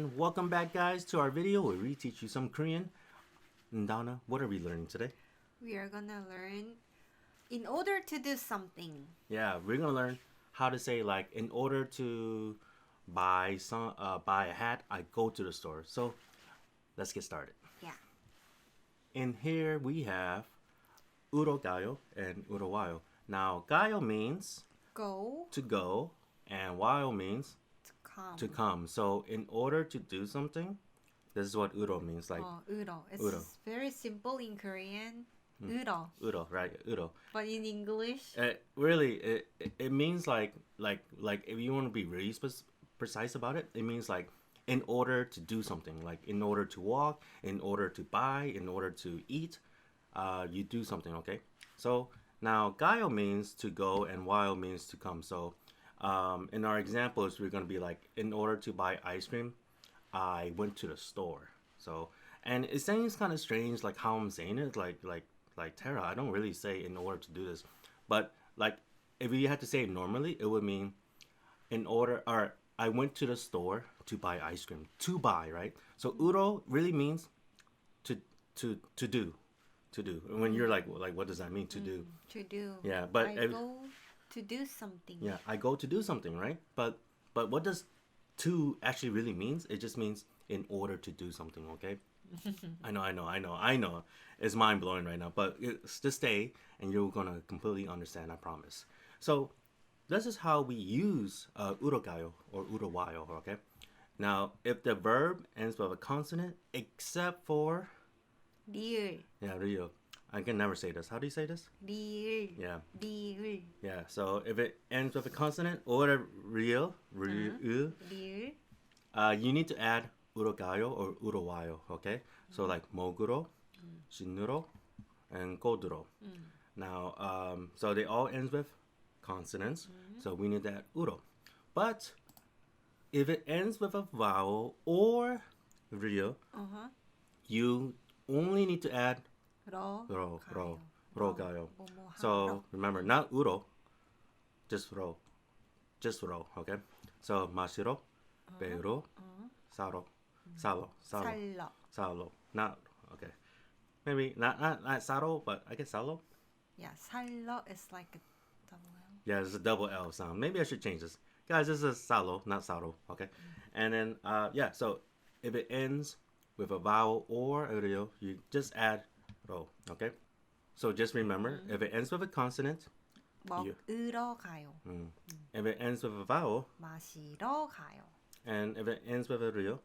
And welcome back, guys, to our video where we teach you some Korean. And Donna, what are we learning today? We are gonna learn in order to do something. Yeah, we're gonna learn how to say like in order to buy a hat, I go to the store. So let's get started. Yeah. In here we have urogayo and urowayo. Now gayo means Go to go, and wayo means to come. to come. So in order to do something, this is what uro means. Like uro. It's uro. very simple in Korean. Uro. uro, right? Uro. But in English, It means like if you want to be really precise about it, it means like in order to do something, like in order to walk, in order to buy, in order to eat, you do something. Okay. So now gayo means to go and wayo means to come. So in our examples, we're gonna be like in order to buy ice cream, I went to the store. So and it seems kind of strange like how I'm saying it, like Tara, I don't really say in order to do this, but like if you had to say it normally, it would mean in order or I went to the store to buy ice cream. To buy, right? So uro really means to to do. To do. And when you're like what does that mean to do? to do. Yeah, but I go to do something. Yeah, I go to do something, right? But what does to actually really means? It just means in order to do something, okay? I know. It's mind blowing right now, but just stay and you're gonna completely understand. I promise. So this is how we use urogayo or urowayo. Okay. Now, if the verb ends with a consonant, except for 리을. Rio, I can never say this. How do you say this? 리을. Yeah, 리을. yeah. So if it ends with a consonant or real, 리을. you need to add urogayo or urowayo. Okay. So like moguro, shinuro, and koduro. Now, so they all ends with consonants. So we need to add uro. But if it ends with a vowel or real, you only need to add 러. rogayo. 뭐뭐 So 하러. remember, not uro, just ro, okay. So 마시러, 배우러, 사러, 살러. 사러. Not okay. Maybe not salo, but I guess salo. Yeah, 살러 is like a double L. Yeah, it's a double L sound. Maybe I should change this, guys. This is salo, not saro. Okay, and then yeah. So if it ends with a vowel or a rio, you just add ro. Okay. So just remember, if it ends with a consonant, 먹으러 가요. if it ends with a vowel, 마시러 가요. and if it ends with a rio,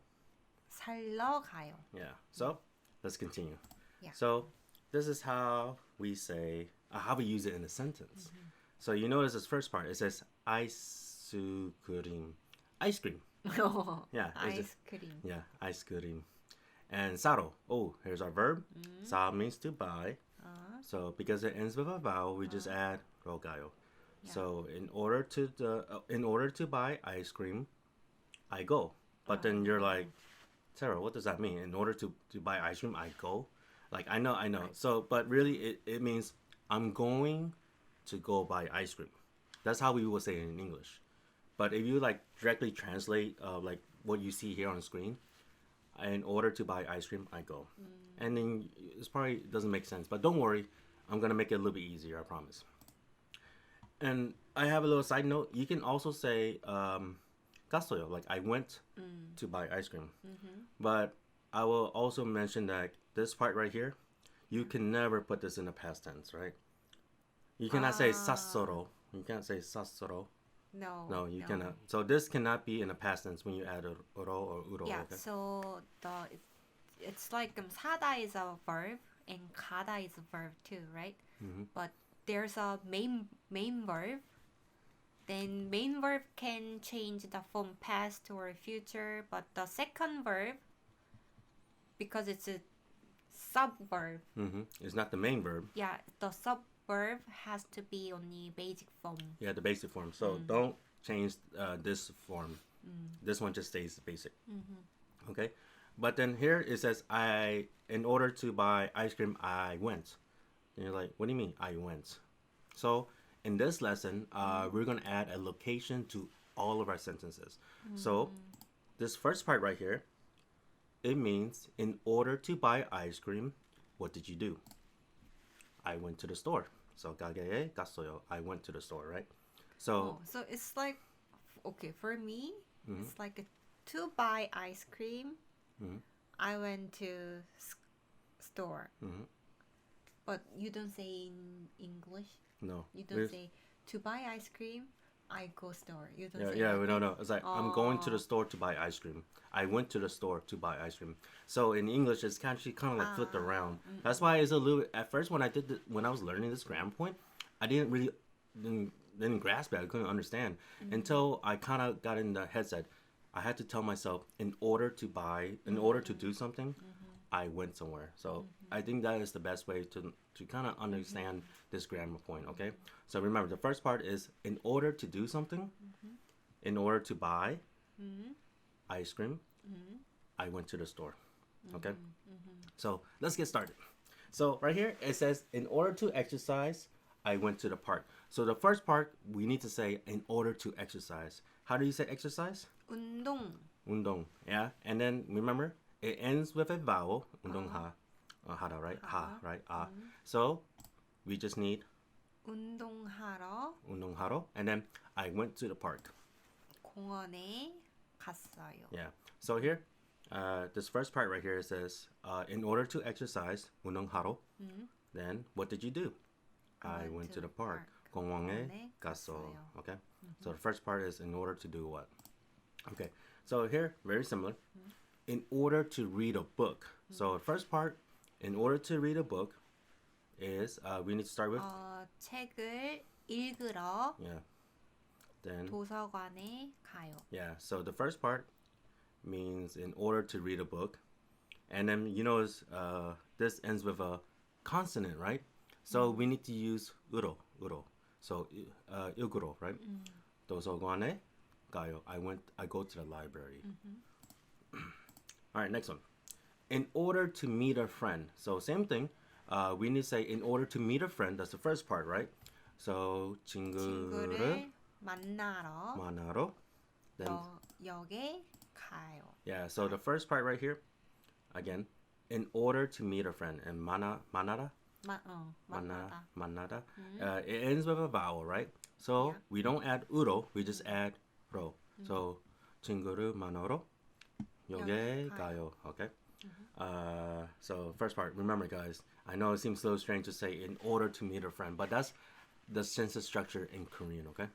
살러 가요. yeah. So let's continue. Yeah. So this is how we say, how we use it in a sentence. So you notice this first part. It says ice cream. Ice cream. Yeah. it's just- 아이스크림. yeah. Ice cream. And saro. Oh, here's our verb. Sa means to buy. So because it ends with a vowel, we just add rogayo. Yeah. So in order to buy ice cream, I go. But then you're like, Sarah, what does that mean? In order to buy ice cream, I go. Like I know. So but really it means I'm going to go buy ice cream. That's how we would say it in English. But if you like directly translate like what you see here on the screen, in order to buy ice cream, I go. And then it probably doesn't make sense. But don't worry, I'm gonna make it a little bit easier, I promise. And I have a little side note. You can also say 갔어요, like I went to buy ice cream. But I will also mention that this part right here, you can never put this in the past tense, right? You cannot say 샀어로. You can't say 샀어로. No, you cannot. So this cannot be in the past tense when you add a ro or uro. Yeah, Okay? so it's like 사다 is a verb and 가다 is a verb too, right? But there's a main verb. Then main verb can change the form past or future, but the second verb, because it's a subverb, It's not the main verb. yeah, the subverb has to be on the basic form. Yeah, the basic form. So don't change this form. This one just stays basic. Okay. But then here it says in order to buy ice cream, I went. And you're like, what do you mean I went? So in this lesson, we're gonna add a location to all of our sentences. So this first part right here, it means in order to buy ice cream, what did you do? I went to the store. So 가게에 갔어요. I went to the store, right? So Oh, so it's like, okay, for me, it's like to buy ice cream. I went to store. But you don't say in English. no. You don't say to buy ice cream. I go store. You don't Yeah, say yeah, like no, that? no. It's like I'm going to the store to buy ice cream. I went to the store to buy ice cream. So in English, it's actually kind of like flipped around. That's why it's a little. At first, when when I was learning this grammar point, I didn't really didn't grasp it. I couldn't understand until I kind of got in the headset. I had to tell myself in order to do something, I went somewhere. So I think that is the best way to kind of understand this grammar point. Okay, so remember the first part is in order to do something, in order to buy ice cream, I went to the store. Okay, so let's get started. So right here it says in order to exercise, I went to the park. So the first part we need to say in order to exercise. How do you say exercise? 운동. 운동. Yeah, and then remember it ends with a vowel. 운동하. 하다, right? 하, right? So we just need 운동하러 운동하러, and then I went to the park. 공원에 갔어요. Yeah. So here, this first part right here says, in order to exercise, 운동하러. Then what did you do? I went to the park. 공원에 갔어요. Okay. So the first part is in order to do what? Okay. So here, very similar. In order to read a book. So the first part, in order to read a book, is we need to start with 책을 읽으러 yeah. Then 도서관에 가요. yeah. So the first part means in order to read a book, and then you know this ends with a consonant, right? So we need to use 으로. So 읽으러, right? 도서관에 가요. I go to the library. All right, next one. In order to meet a friend. So same thing. We need to say in order to meet a friend. That's the first part, right? So 친구를 만나러. Then 역에 가요. yeah. So the first part right here, again, in order to meet a friend. And 만나다. 만나다. It ends with a vowel, right? So we don't add 으로. We just add 로. So 친구를 만나러 역에 가요. Okay. So first part, remember guys, I know it seems a little strange to say in order to meet a friend, but that's the sentence structure in Korean, okay?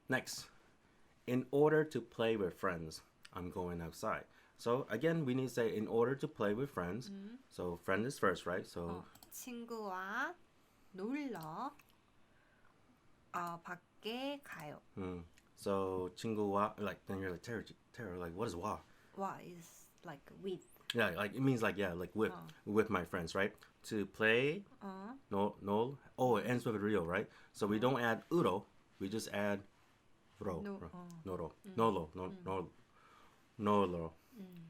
Next, in order to play with friends, I'm going outside. So again, we need to say in order to play with friends. So friend is first, right? So 친구와 놀러 밖에 가요. so 친구와, like then you're like terror, like what is 와? 와 is like with. Yeah, like it means like yeah, like with my friends, right? To play, no, it ends with a real, right? So we don't add 으로, we just add 로, nolo.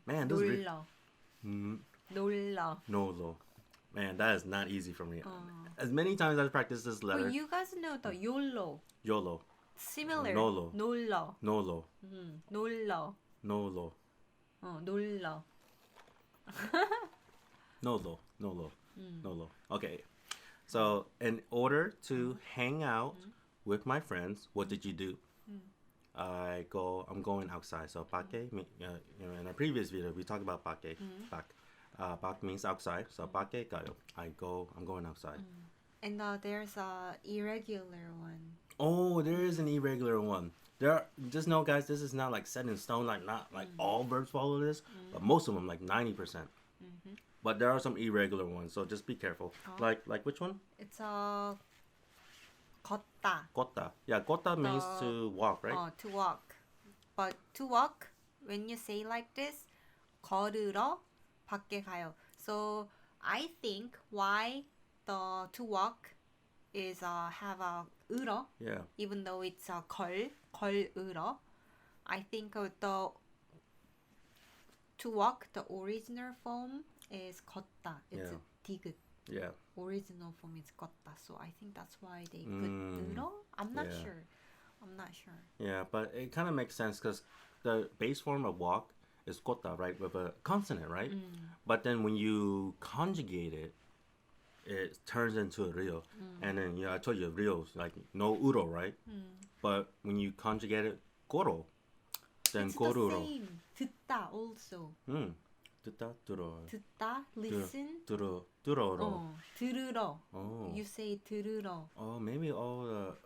Man, this is nolo. Man, that is not easy for me. As many times I've practiced this letter. But you guys know the YOLO. YOLO. Similar. Nolo. 놀러. Nolo. 놀러. Nolo. 놀러. Nolo. Okay. So, in order to hang out with my friends, what did you do? I'm going outside. So, 밖에, in our previous video, we talked about 밖에. 밖 means outside. So, 밖에 가요. I'm going outside. And there's a irregular one. Oh, there is an irregular one. Just know, guys, this is not like set in stone. Like not like all verbs follow this, but most of them, like 90%. But there are some irregular ones, so just be careful. Like which one? It's a 걷다. 걷다. Yeah, 걷다 means to walk, right? To walk. But to walk, when you say like this, 걸으러 밖에 가요. So I think why the to walk is have a 으러. Yeah. Even though it's a 걸으러. I think the to walk, the original form is 걷다. It's 디귿. Yeah. Original form is 걷다. So I think that's why they put 으러. I'm not sure. Yeah, but it kind of makes sense because the base form of walk is 걷다, right, with a consonant, right? But then when you conjugate it, it turns into a ryo. And then I told you ryo's like no uro, right? But when you conjugate it, goro, then It's the goruro. same. 듣다 also. 듣다 들어. 듣다, listen. 들어로. 들으러. Oh. You say 들으러. Oh, maybe all the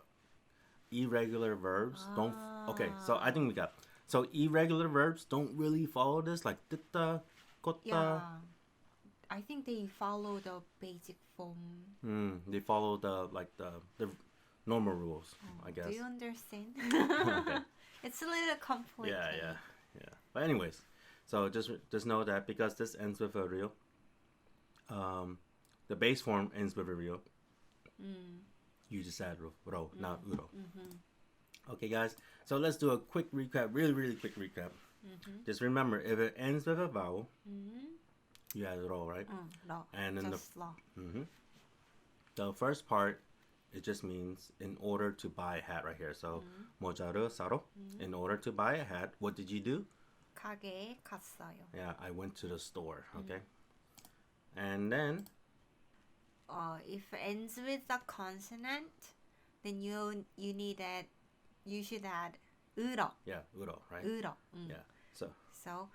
irregular verbs don't. Okay, so I think we got. So irregular verbs don't really follow this, like 듣다, 걷다. Yeah. I think they follow the basic form. They follow the normal rules, I guess. Do you understand? Okay. It's a little complicated. Yeah. But anyways, so just know that because this ends with a real, the base form ends with a real. You just add ro, not uro. Okay, guys. So let's do a quick recap. Really quick recap. Just remember, if it ends with a vowel, you add ro, right? 러. And then Just 러. the first part, it just means in order to buy a hat right here. So 모자를 사러. In order to buy a hat, what did you do? 가게에 갔어요. Yeah, I went to the store. Okay. And then If it ends with a consonant, then you should add 으러. yeah, uro, right? 으러. Yeah. So So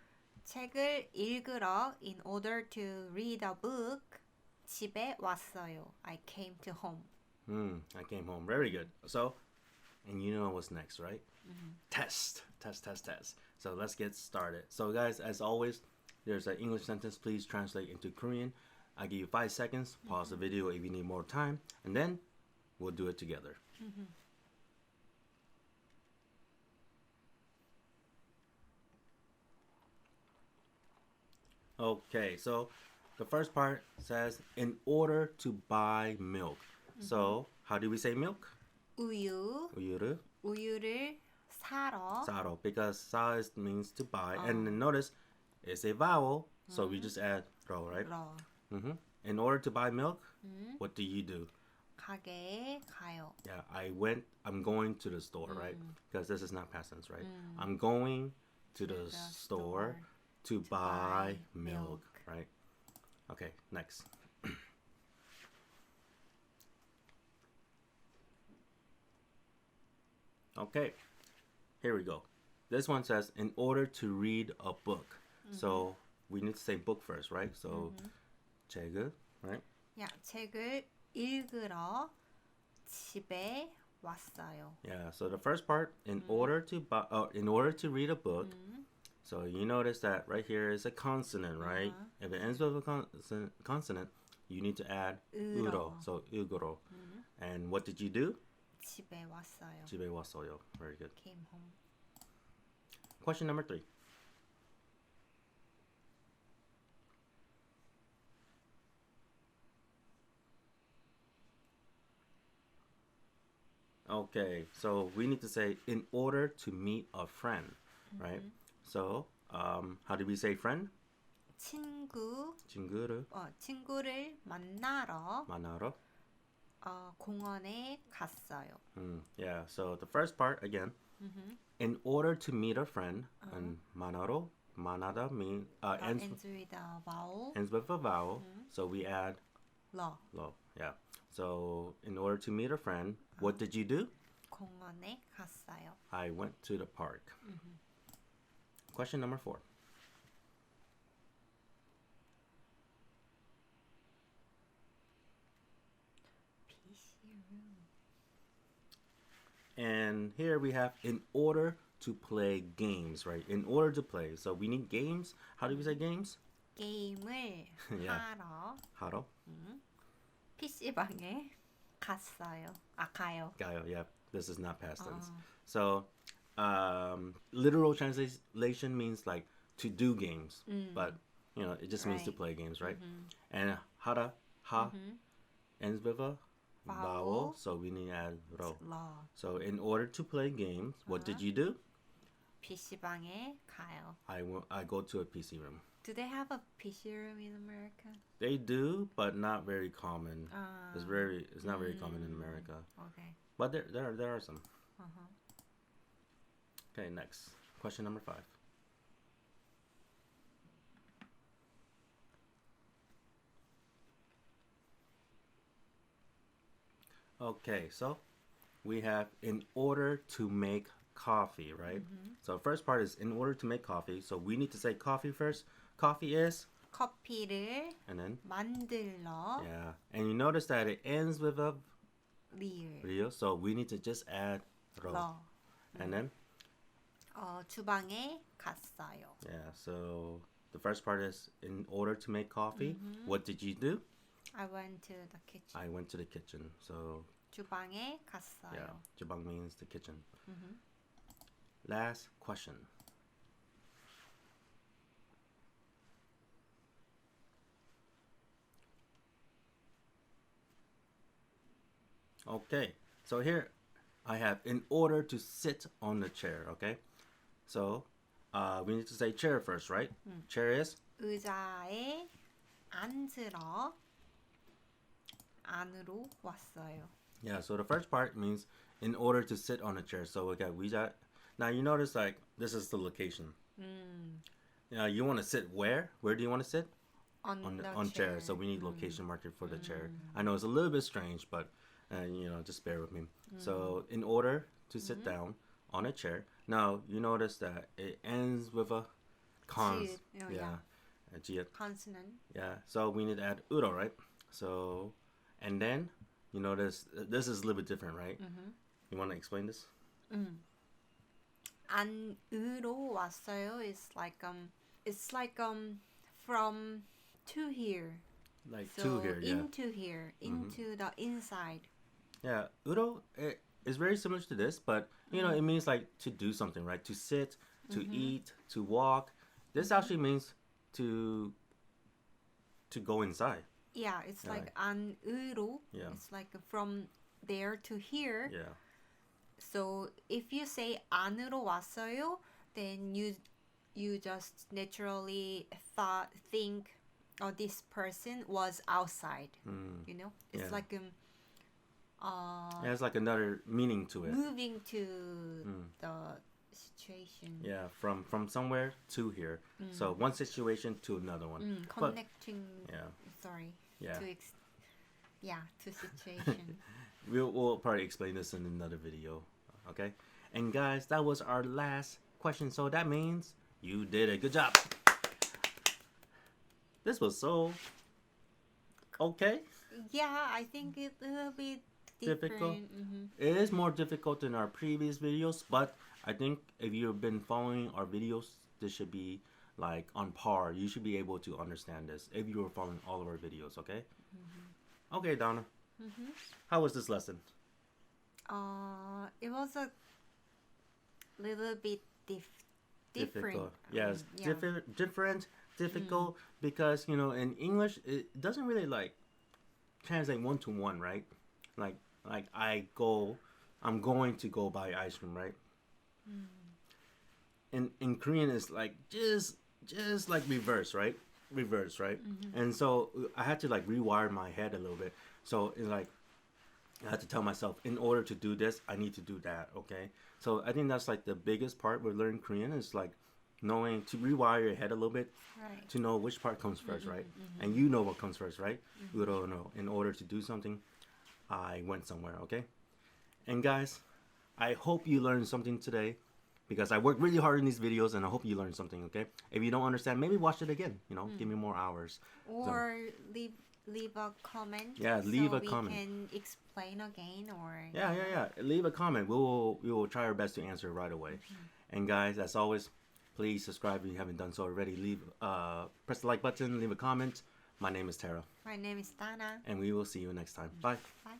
책을 읽으러 in order to read a book 집에 왔어요. I came to home. I came home. Very good. So, and you know what's next, right? Test. So let's get started. So guys, as always, there's an English sentence. Please translate into Korean. I give you 5 seconds. Pause the video if you need more time, and then we'll do it together. Okay, so the first part says in order to buy milk. So how do we say milk? 우유를 사러. 사러, because 사 means to buy, and then notice it's a vowel, so we just add ro, right? 러. In order to buy milk, what do you do? 가게에 가요. Yeah, I'm going to the store, right? Because this is not past tense, right? I'm going to the store to buy milk, right? Okay, next. Okay, here we go. This one says in order to read a book. So we need to say book first, right? So 책을, right? 야, 책을 읽으러 집에 왔어요. Yeah. So the first part, in order to read a book. So you notice that right here is a consonant, right? If it ends with a consonant, you need to add 으로. uro. So 으로. And what did you do? 집에 왔어요. 집에 왔어요. Very good. Came home. Question number 3. Okay, so we need to say in order to meet a friend, right? So, how do we say friend? 친구를 친구를 만나러 만나러. 공원에 갔어요. Yeah, so the first part again, in order to meet a friend, and 만나다 means ends Ends with a vowel. with a vowel, so we add 러. lo. Yeah. So in order to meet a friend, what did you do? 공원에 갔어요. I went to the park. Question number 4. And here we have in order to play games, right? In order to play. So we need games. How do we say games? 게임을 Yeah. 하러 하러. PC방에 갔어요. 가요. 가요. Yeah. This is not past tense. So literal translation means like to do games, but it just means to Right. play games, right? And 하다, ends with a vowel, so we need to add ro. 러. So in order to play games, what did you do? PC방에 가요. I go to a PC room. Do they have a PC room in America? They do, but not very common. Ah. It's not very common in America. Okay. But there are some. Okay, next. question number 5. Okay, so we have in order to make coffee, right? So first part is in order to make coffee. So we need to say coffee first. Coffee is, 커피를 and then 만들러 yeah, and you notice that it ends with a 리을 real. So we need to just add ro, 러 and then 주방에 갔어요. yeah. So the first part is in order to make coffee. What did you do? I went to the kitchen. I went to the kitchen. So 주방에 갔어요. yeah, jubang means the kitchen. Last question. Okay, so here I have in order to sit on the chair, okay? So we need to say chair first, right? Chair is, 의자에 앉으러 안으로 왔어요. yeah, so the first part means in order to sit on a chair. So we got 위자. Now you notice like this is the location. Yeah, you want to sit where? Where do you want to sit? On On the on chair. So we need location marker for the chair. I know it's a little bit strange, but you know, just bear with me. So in order to sit down on a chair. Now you notice that it ends with a cons. 지읒. Oh, yeah. A 지읒. consonant. Yeah. So we need to add udo, right? So and then you notice this is a little bit different, right? You want to explain this? 안으로 왔어요 is like it's like from to here. Like So two here, yeah. into here, into the inside. Yeah, udo is very similar to this, but you know it means like to do something, right? To sit, to eat, to walk. This actually means to go inside. Yeah, it's Yeah. like 안으로. Yeah. It's like from there to here. Yeah, So if you say 안으로 왔어요, then you just naturally think, oh, this person was outside. You know, it's Yeah. like yeah, it's like another meaning to it. moving to the situation. Yeah, from somewhere to here. So one situation to another one. But- Connecting. yeah, Sorry. yeah. To situation. We'll probably explain this in another video. Okay, and guys, that was our last question. So that means you did a good job. This was so okay. Yeah, I think it will be Difficult? different. It is more difficult than our previous videos, but I think if you've been following our videos, this should be like on par. You should be able to understand this if you were following all of our videos, okay? Okay, Donna. How was this lesson? It was a little bit different. Difficult. Yes, yeah. difficult because, you know, in English, it doesn't really like translate one to one, right? Like I'm going to go buy ice cream, right? In Korean, it's like just like reverse, right? Reverse, right? And so I had to like rewire my head a little bit. So it's like I had to tell myself, in order to do this, I need to do that, okay? So I think that's like the biggest part with learning Korean is like knowing to rewire your head a little bit Right. to know which part comes first, right? And you know what comes first, right? You don't know. In order to do something, I went somewhere, okay? And guys, I hope you learned something today because I worked really hard in these videos and I hope you learned something, okay? If you don't understand, maybe watch it again, you know, give me more hours. Or leave a comment. Yeah, leave so a comment. we can explain again or. Yeah. Leave a comment. We will try our best to answer right away. And guys, as always, please subscribe if you haven't done so already. Press the like button, leave a comment. My name is Tara, My name is Dana. and we will see you next time. Bye. Bye.